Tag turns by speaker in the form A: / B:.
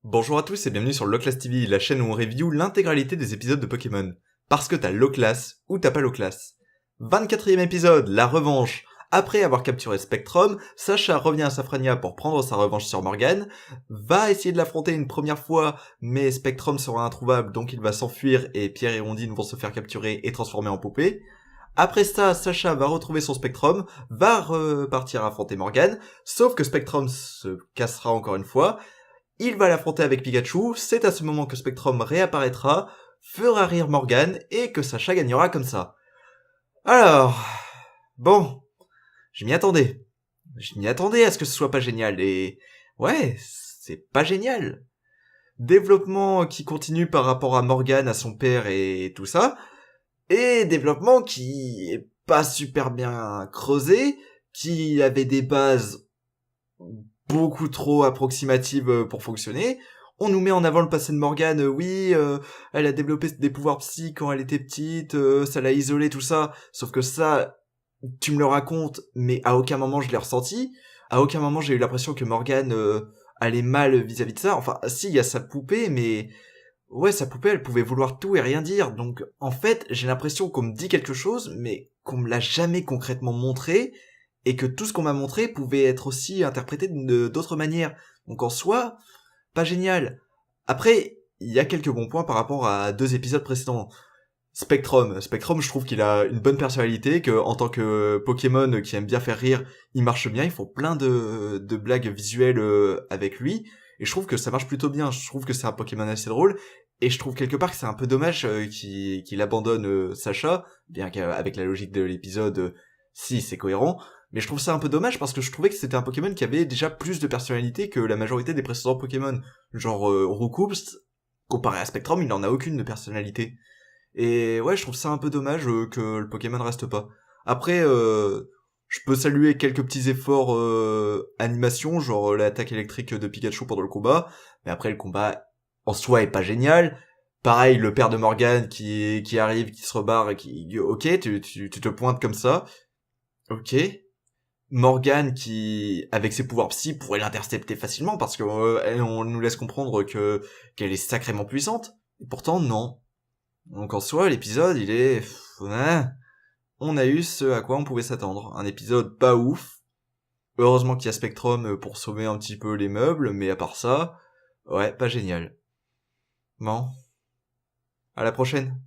A: Bonjour à tous et bienvenue sur Loclass TV, la chaîne où on review l'intégralité des épisodes de Pokémon. Parce que t'as Loclass ou t'as pas Loclass. 24e épisode, la revanche. Après avoir capturé Spectrum, Sacha revient à Safrania pour prendre sa revanche sur Morgane, va essayer de l'affronter une première fois, mais Spectrum sera introuvable donc il va s'enfuir et Pierre et Rondine vont se faire capturer et transformer en poupée. Après ça, Sacha va retrouver son Spectrum, va repartir affronter Morgane, sauf que Spectrum se cassera encore une fois. Il va l'affronter avec Pikachu, c'est à ce moment que Spectrum réapparaîtra, fera rire Morgane et que Sacha gagnera comme ça. Alors, bon, je m'y attendais. Je m'y attendais à ce que ce soit pas génial et ouais, c'est pas génial. Développement qui continue par rapport à Morgane, à son père et tout ça, et développement qui est pas super bien creusé, qui avait des bases beaucoup trop approximative pour fonctionner. On nous met en avant le passé de Morgane, oui, elle a développé des pouvoirs psy quand elle était petite, ça l'a isolée, tout ça. Sauf que ça, tu me le racontes, mais à aucun moment je l'ai ressenti. À aucun moment j'ai eu l'impression que Morgane allait mal vis-à-vis de ça. Enfin, si, il y a sa poupée, mais ouais, sa poupée, elle pouvait vouloir tout et rien dire. Donc, en fait, j'ai l'impression qu'on me dit quelque chose, mais qu'on me l'a jamais concrètement montré, et que tout ce qu'on m'a montré pouvait être aussi interprété d'autres manières. Donc, en soi, pas génial. Après, il y a quelques bons points par rapport à deux épisodes précédents. Spectrum, je trouve qu'il a une bonne personnalité, que en tant que Pokémon qui aime bien faire rire, il marche bien, ils font plein de blagues visuelles avec lui, et je trouve que ça marche plutôt bien, je trouve que c'est un Pokémon assez drôle, et je trouve quelque part que c'est un peu dommage qu'il abandonne Sacha, bien qu'avec la logique de l'épisode, si, c'est cohérent, mais je trouve ça un peu dommage parce que je trouvais que c'était un Pokémon qui avait déjà plus de personnalité que la majorité des précédents Pokémon. Genre Roucoups, comparé à Spectrum, il n'en a aucune de personnalité. Et ouais, je trouve ça un peu dommage que le Pokémon reste pas. Après, je peux saluer quelques petits efforts animation, genre l'attaque électrique de Pikachu pendant le combat, mais après le combat en soi est pas génial. Pareil, le père de Morgane qui arrive, qui se rebarre et qui... Ok, tu te pointes comme ça. Ok. Morgane qui, avec ses pouvoirs psy, pourrait l'intercepter facilement parce que on nous laisse comprendre que qu'elle est sacrément puissante. Et pourtant, non. Donc en soi, l'épisode, il est... ouais, on a eu ce à quoi on pouvait s'attendre. Un épisode pas ouf. Heureusement qu'il y a Spectrum pour sauver un petit peu les meubles, mais à part ça, ouais, pas génial. Bon, à la prochaine.